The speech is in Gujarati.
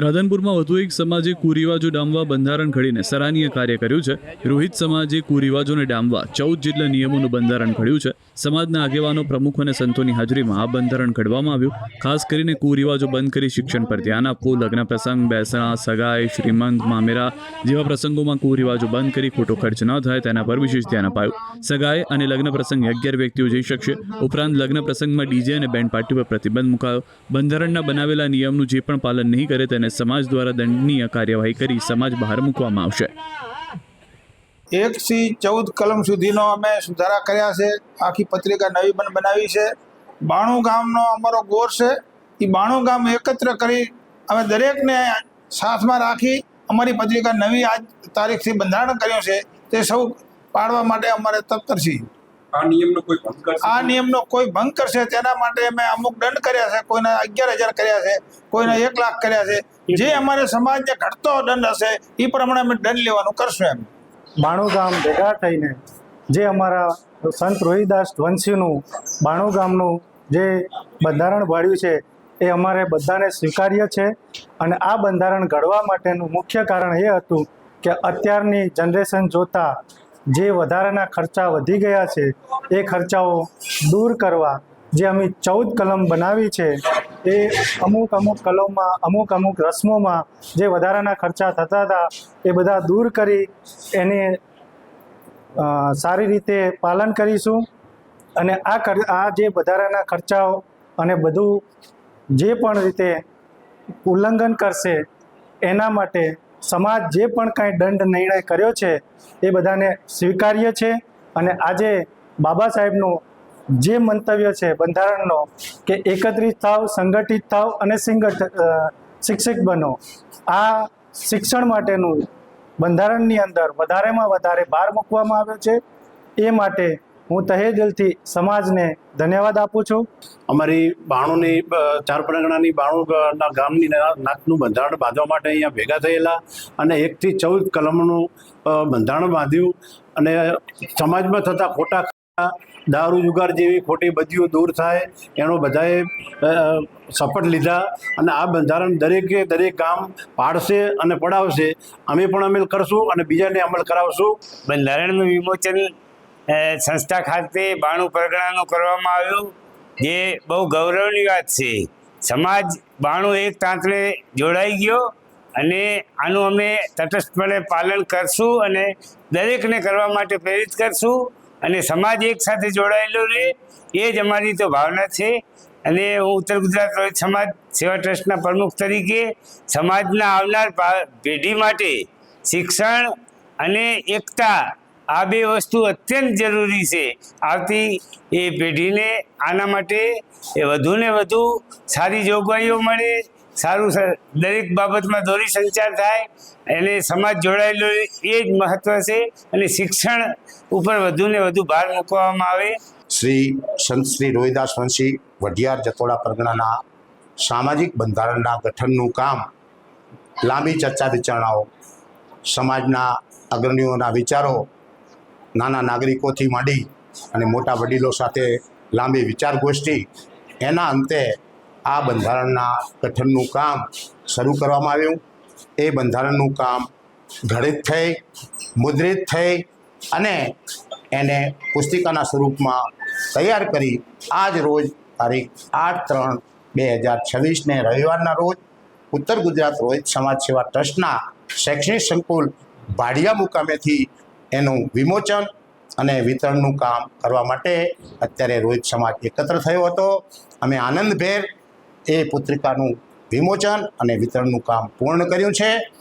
રાધનપુરમાં વધુ એક સમાજે કુરિવાજો ડામવા બંધારણ ઘડીને સરાહનીય કાર્ય કર્યું છે. રોહિત સમાજે કુરિવાજોને ડામવા 14 જેટલા નિયમોનું બંધારણ ઘડ્યું છે. સમાજના આગેવાનો, પ્રમુખો અને સંતોની હાજરીમાં આ બંધારણ ઘડવામાં આવ્યું. ખાસ કરીને કુરિવાજો બંધ કરી શિક્ષણ પર ધ્યાન આપવું, લગ્ન પ્રસંગ, બેસણા, સગાઈ, શ્રીમંત, મામેરા જેવા પ્રસંગોમાં કુરિવાજો બંધ કરી ખોટો ખર્ચ ન થાય તેના પર વિશેષ ધ્યાન અપાયું. સગાઈ અને લગ્ન પ્રસંગ 11 વ્યક્તિઓ જઈ શકશે. ઉપરાંત લગ્ન પ્રસંગમાં ડીજે અને બેન્ડ પાર્ટી પર પ્રતિબંધ મુકાયો. બંધારણના બનાવેલા નિયમનું જે પણ પાલન નહીં કરે તેને સમાજ દ્વારા દંડનીય કાર્યવાહી કરી સમાજ બહાર મૂકવામાં આવશે. 1 થી 14 કલમ સુધીનો અમે સુધારા કર્યા છે. આખી પત્રિકા નવી બનાવી છે. 92 ગામનો અમારો ગોર છે. એ 92 ગામ એકત્ર કરી અમે દરેકને સાથમાં રાખી અમારી પત્રિકા નવી આજ તારીખથી બંધારણ કર્યું છે. તે સૌ પાડવા માટે અમારે તત્પર છીએ. આ નિયમનો કોઈ ભંગ કરશે તેના માટે અમે અમુક દંડ કર્યા છે. કોઈના 11,000 કર્યા છે, કોઈના 1 લાખ કર્યા છે. જે અમારે સમાજને ઘટતો દંડ હશે એ પ્રમાણે અમે દંડ લેવાનું કરશું. એમ 92 ગામ ભેગા થઈને જે અમારા સંત રોહિદાસ વંશીનું 92 ગામનું જે બંધારણ ઘડ્યું છે એ અમારે બધાને સ્વીકાર્ય છે. અને આ બંધારણ ઘડવા માટેનું મુખ્ય કારણ એ હતું કે અત્યારની જનરેશન જોતા જે વધારાના ખર્ચા વધી ગયા છે એ ખર્ચાઓ દૂર કરવા જે અમે 14 કલમ બનાવી છે એ અમુક કલમમાં અમુક રસમોમાં જે વધારાના ખર્ચા થતા હતા એ બધા દૂર કરી એને સારી રીતે પાલન કરીશું. અને આ જે વધારાના ખર્ચાઓ અને બધું જે પણ રીતે ઉલ્લંઘન કરશે એના માટે સમાજ જે પણ કાંઈ દંડ નિર્ણય કર્યો છે એ બધાને સ્વીકાર્ય છે. અને આજે બાબા સાહેબનું જે મંતવ્ય છે બંધારણનો કે એકત્રિત થાવ, સંગઠિત થાવ અને શિક્ષિત બનો, આ શિક્ષણ માટેનું બંધારણની અંદર વધારેમાં વધારે ભાર મૂકવામાં આવ્યો છે. એ માટે હું તહે દિલથી સમાજને ધન્યવાદ આપું છું. અમારી 92ની 4 પરગણાની 92 ગામની નાતનું બંધારણ બાંધવા માટે અહીંયા ભેગા થયેલા અને 1 થી 14 કલમનું બંધારણ બાંધ્યું. અને સમાજમાં થતા ખોટા દારૂ જુગાર જેવી ખોટી બદીઓ દૂર થાય એનો બધાએ શપથ લીધા. અને આ બંધારણ દરેક ગામ પાડશે અને પડાવશે. અમે પણ અમલ કરશું અને બીજાને અમલ કરાવશું. બંધારણનું વિમોચન સંસ્થા ખાતે 92 પરગણાનું કરવામાં આવ્યું, જે બહુ ગૌરવની વાત છે. સમાજ 92 એક તાંતણે જોડાઈ ગયો અને આનું અમે તટસ્થપણે પાલન કરશું અને દરેકને કરવા માટે પ્રેરિત કરશું. અને સમાજ એક સાથે જોડાયેલો રહે એ જ અમારી તો ભાવના છે. અને હું ઉત્તર ગુજરાત રોહિત સમાજ સેવા ટ્રસ્ટના પ્રમુખ તરીકે સમાજના આવનાર પેઢી માટે શિક્ષણ અને એકતા આ 2 વસ્તુ અત્યંત જરૂરી છે. આવતી એ પેઢીને આના માટે વધુ ને વધુ સારી જોગવાઈઓ મળે, સારું દરેક બાબતમાં દોરી સંચાર થાય અને સમાજ જોડાયેલો એ જ મહત્વ છે. અને શિક્ષણ ઉપર વધુ ને વધુ ભાર મૂકવામાં આવે. સંત શ્રી રોહિદાસ વંશી વઢિયાર જતોડા પરગણાના સામાજિક બંધારણના ગઠનનું કામ, લાંબી ચર્ચા વિચારણાઓ, સમાજના અગ્રણીઓના વિચારો, નાના નાગરિકોથી માંડી અને મોટા વડીલો સાથે લાંબી વિચાર ગોષ્ઠી, એના અંતે આ બંધારણના ગઠનનું કામ શરૂ કરવામાં આવ્યું. એ બંધારણનું કામ ઘડિત થઈ, મુદ્રિત થઈ અને એને પુસ્તિકાના સ્વરૂપમાં તૈયાર કરી આજ રોજ તારીખ 8/3/2026ને રવિવારના રોજ ઉત્તર ગુજરાત રોહિત સમાજ સેવા ટ્રસ્ટના શૈક્ષણિક સંકુલ ભાડિયા મુકામેથી એનું વિમોચન અને વિતરણનું કામ કરવા માટે અત્યારે રોહિત સમાજ એકત્ર થયો હતો. અમે આનંદભેર એ પુસ્તિકાનું વિમોચન અને વિતરણનું કામ પૂર્ણ કર્યું છે.